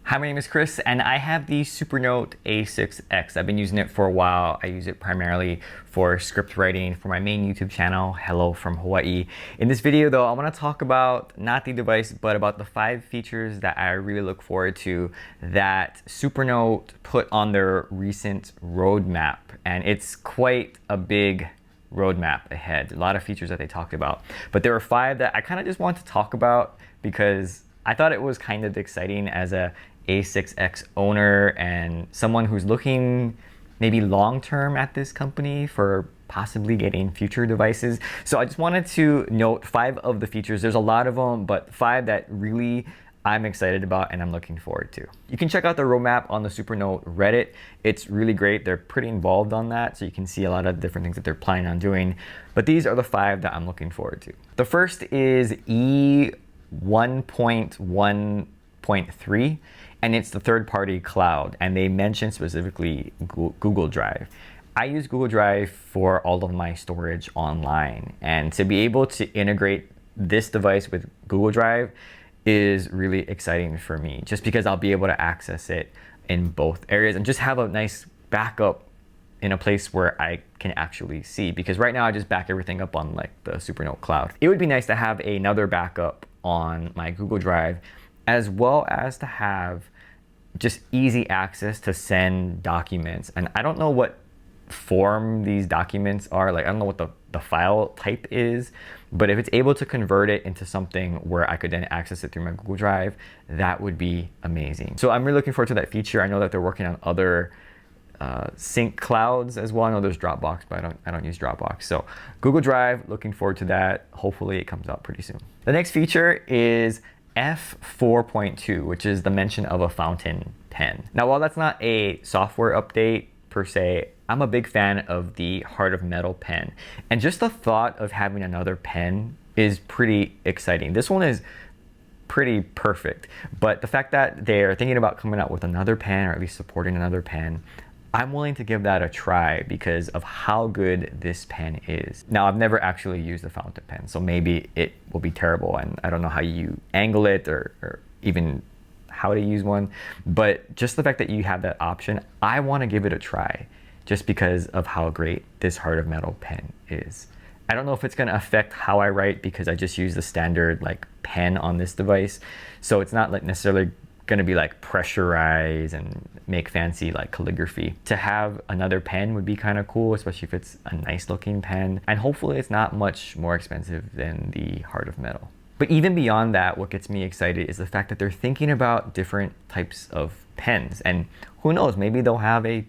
Hi, my name is Chris, and I have the Supernote A6X. I've been using it for a while. I use it primarily for script writing for my main YouTube channel, Hello from Hawaii. In this video though, I want to talk about not the device, but about the 5 features that I really look forward to that Supernote put on their recent roadmap. And it's quite a big roadmap ahead. A lot of features that they talked about. But there were 5 that I kind of just want to talk about because I thought it was kind of exciting as a A6X owner and someone who's looking maybe long-term at this company for possibly getting future devices. So I just wanted to note 5 of the features. There's a lot of them, but 5 that really I'm excited about and I'm looking forward to. You can check out the roadmap on the Supernote Reddit. It's really great. They're pretty involved on that, so you can see a lot of different things that they're planning on doing. But these are the 5 that I'm looking forward to. The first is E1.1.3. and it's the third-party cloud, and they mention specifically Google Drive. I use Google Drive for all of my storage online, and to be able to integrate this device with Google Drive is really exciting for me, just because I'll be able to access it in both areas and just have a nice backup in a place where I can actually see, because right now I just back everything up on like the Supernote cloud. It would be nice to have another backup on my Google Drive, as well as to have just easy access to send documents. And I don't know what form these documents are. Like, I don't know what the file type is, but if it's able to convert it into something where I could then access it through my Google Drive, that would be amazing. So I'm really looking forward to that feature. I know that they're working on other sync clouds as well. I know there's Dropbox, but I don't use Dropbox. So Google Drive, looking forward to that. Hopefully it comes out pretty soon. The next feature is F4.2, which is the mention of a fountain pen. Now, while that's not a software update per se, I'm a big fan of the Heart of Metal pen. And just the thought of having another pen is pretty exciting. This one is pretty perfect, but the fact that they're thinking about coming out with another pen, or at least supporting another pen, I'm willing to give that a try because of how good this pen is. Now, I've never actually used a fountain pen, so maybe it will be terrible, and I don't know how you angle it or even how to use one, but just the fact that you have that option, I want to give it a try just because of how great this Heart of Metal pen is. I don't know if it's going to affect how I write because I just use the standard like pen on this device, so it's not like necessarily going to be like pressurized and make fancy like calligraphy. To have another pen would be kind of cool, especially if it's a nice looking pen, and hopefully it's not much more expensive than the Heart of Metal. But even beyond that, what gets me excited is the fact that they're thinking about different types of pens, and who knows, maybe they'll have a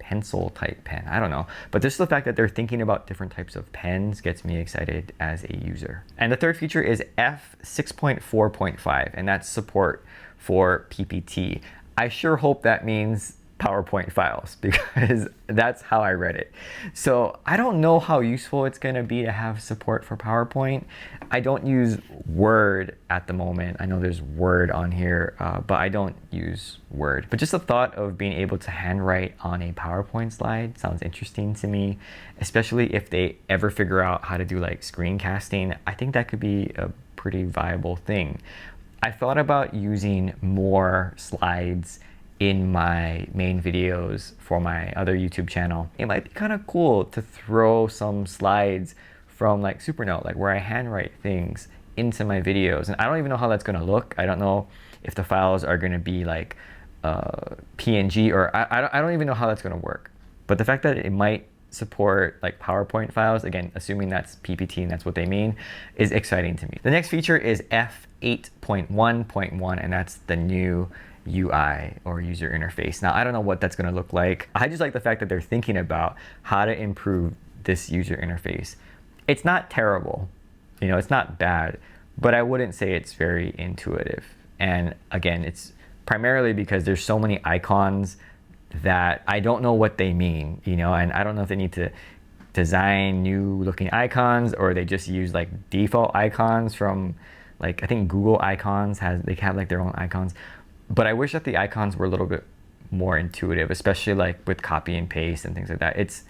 pencil type pen, I don't know. But just the fact that they're thinking about different types of pens gets me excited as a user. And the third feature is F6.4.5, and that's support for PPT. I sure hope that means PowerPoint files, because that's how I read it. So I don't know how useful it's going to be to have support for PowerPoint. I don't use Word at the moment. I know there's Word on here, but I don't use Word. But just the thought of being able to handwrite on a PowerPoint slide sounds interesting to me, especially if they ever figure out how to do like screencasting. I think that could be a pretty viable thing. I thought about using more slides in my main videos for my other YouTube channel. It might be kind of cool to throw some slides from like Supernote, like where I handwrite things into my videos. And I don't even know how that's gonna look. I don't know if the files are gonna be like PNG, or I don't even know how that's gonna work. But the fact that it might support like PowerPoint files, again, assuming that's PPT and that's what they mean, is exciting to me. The next feature is F8.1.1, and that's the new UI, or user interface. Now, I don't know what that's going to look like. I just like the fact that they're thinking about how to improve this user interface. It's not terrible, you know, it's not bad, but I wouldn't say it's very intuitive. And again, it's primarily because there's so many icons that I don't know what they mean, you know, and I don't know if they need to design new looking icons, or they just use like default icons from like, I think Google Icons they have like their own icons. But I wish that the icons were a little bit more intuitive, especially like with copy and paste and things like that. It's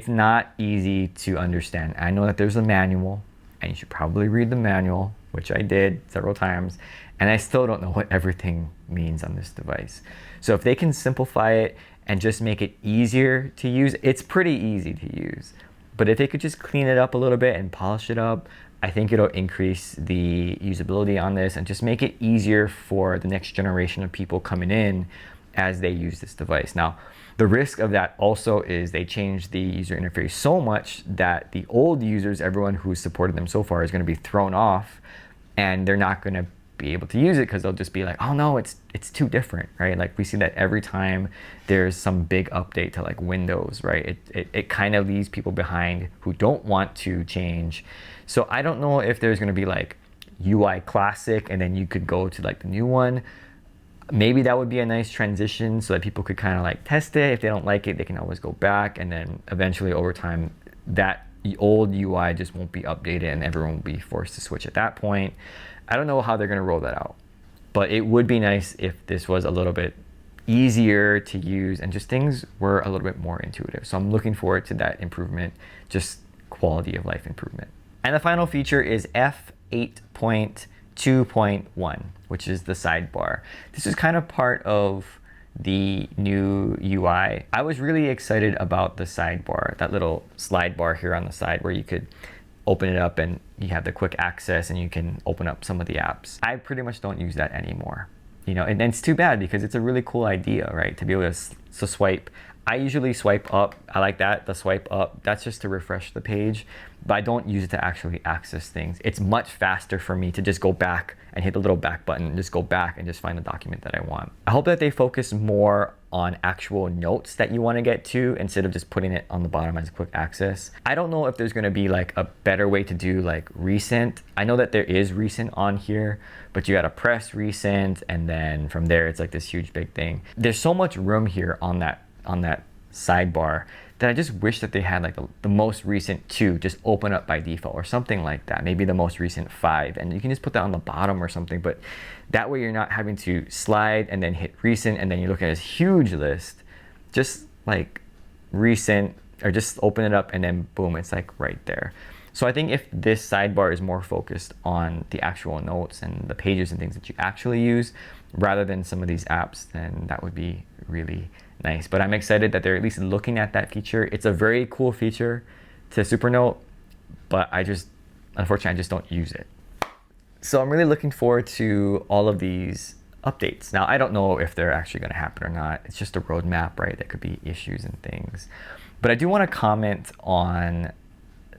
not easy to understand. I know that there's a manual, and you should probably read the manual, which I did several times. And I still don't know what everything means on this device. So if they can simplify it and just make it easier to use, it's pretty easy to use. But if they could just clean it up a little bit and polish it up, I think it'll increase the usability on this and just make it easier for the next generation of people coming in as they use this device. Now, the risk of that also is they change the user interface so much that the old users, everyone who's supported them so far, is going to be thrown off, and they're not going to be able to use it because they'll just be like, oh no, it's too different, right? Like we see that every time there's some big update to like Windows, right? It kind of leaves people behind who don't want to change. So I don't know if there's going to be like UI Classic and then you could go to like the new one. Maybe that would be a nice transition so that people could kind of like test it. If they don't like it, they can always go back, and then eventually over time that old UI just won't be updated and everyone will be forced to switch at that point. I don't know how they're going to roll that out, but it would be nice if this was a little bit easier to use and just things were a little bit more intuitive. So I'm looking forward to that improvement, just quality of life improvement. And the final feature is F8.2.1, which is the sidebar. This is kind of part of the new UI. I was really excited about the sidebar, that little slide bar here on the side where you could open it up and you have the quick access and you can open up some of the apps. I pretty much don't use that anymore. You know, and it's too bad because it's a really cool idea, right? To be able to swipe. I usually swipe up. I like that, the swipe up. That's just to refresh the page, but I don't use it to actually access things. It's much faster for me to just go back and hit the little back button and just go back and just find the document that I want. I hope that they focus more on actual notes that you want to get to instead of just putting it on the bottom as a quick access. I don't know if there's going to be like a better way to do like recent. I know that there is recent on here, but you gotta press recent and then from there it's like this huge big thing. There's so much room here on that sidebar that I just wish that they had like the most recent 2 just open up by default or something like that. Maybe the most recent 5, and you can just put that on the bottom or something, but that way you're not having to slide and then hit recent and then you look at this huge list. Just like recent, or just open it up and then boom, it's like right there. So I think if this sidebar is more focused on the actual notes and the pages and things that you actually use rather than some of these apps, then that would be really nice. But I'm excited that they're at least looking at that feature. It's a very cool feature to Supernote, but unfortunately, I just don't use it. So I'm really looking forward to all of these updates. Now, I don't know if they're actually going to happen or not. It's just a roadmap, right? There could be issues and things. But I do want to comment on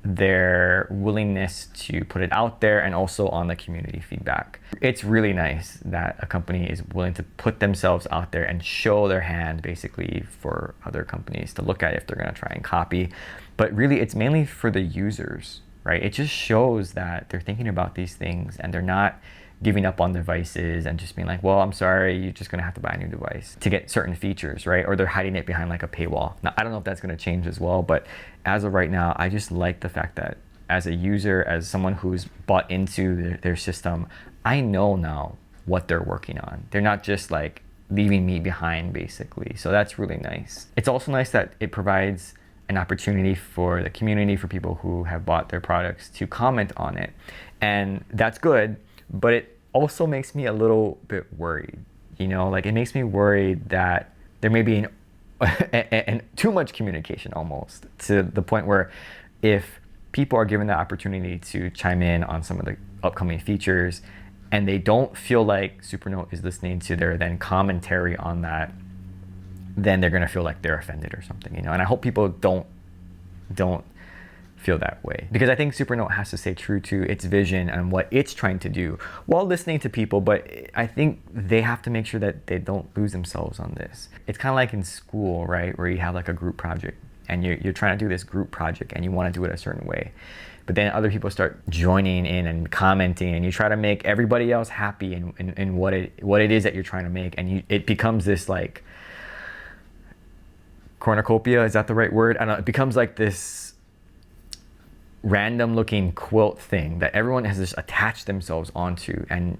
their willingness to put it out there and also on the community feedback. It's really nice that a company is willing to put themselves out there and show their hand basically for other companies to look at if they're going to try and copy. But really, it's mainly for the users, right? It just shows that they're thinking about these things and they're not giving up on devices and just being like, well, I'm sorry, you're just gonna have to buy a new device to get certain features, right? Or they're hiding it behind like a paywall. Now, I don't know if that's gonna change as well, but as of right now, I just like the fact that as a user, as someone who's bought into their system, I know now what they're working on. They're not just like leaving me behind basically. So that's really nice. It's also nice that it provides an opportunity for the community, for people who have bought their products to comment on it. And that's good. But it also makes me a little bit worried, you know, like it makes me worried that there may be an too much communication almost, to the point where if people are given the opportunity to chime in on some of the upcoming features and they don't feel like Supernote is listening to their then commentary on that, then they're gonna feel like they're offended or something, you know. And I hope people don't feel that way, because I think Supernote has to stay true to its vision and what it's trying to do while listening to people. But I think they have to make sure that they don't lose themselves on this. It's kind of like in school, right, where you have like a group project and you're trying to do this group project and you want to do it a certain way, but then other people start joining in and commenting and you try to make everybody else happy in what it is that you're trying to make, and it becomes this like cornucopia, is that the right word? I don't know, it becomes like this random looking quilt thing that everyone has just attached themselves onto, and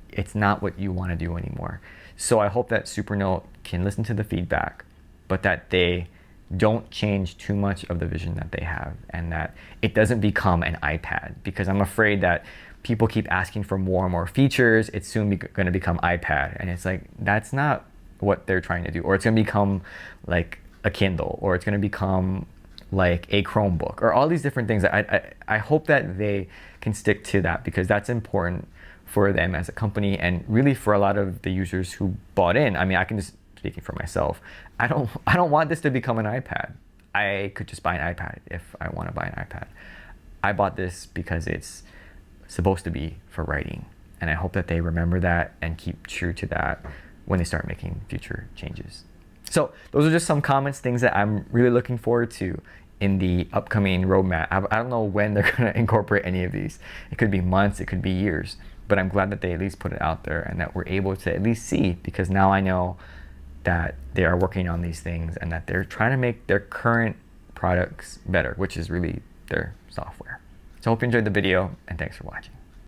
it's not what you want to do anymore. So I hope that Supernote can listen to the feedback, but that they don't change too much of the vision that they have, and that it doesn't become an iPad, because I'm afraid that people keep asking for more and more features, it's soon going to become iPad. And it's like, that's not what they're trying to do. Or it's going to become like a Kindle, or it's going to become like a Chromebook, or all these different things. I hope that they can stick to that, because that's important for them as a company, and really for a lot of the users who bought in. I mean, I can just, speaking for myself, I don't want this to become an iPad. I could just buy an iPad if I want to buy an iPad. I bought this because it's supposed to be for writing, and I hope that they remember that and keep true to that when they start making future changes. So those are just some comments, things that I'm really looking forward to in the upcoming roadmap. I don't know when they're going to incorporate any of these. It could be months, it could be years, but I'm glad that they at least put it out there and that we're able to at least see, because now I know that they are working on these things and that they're trying to make their current products better, which is really their software. So I hope you enjoyed the video, and thanks for watching.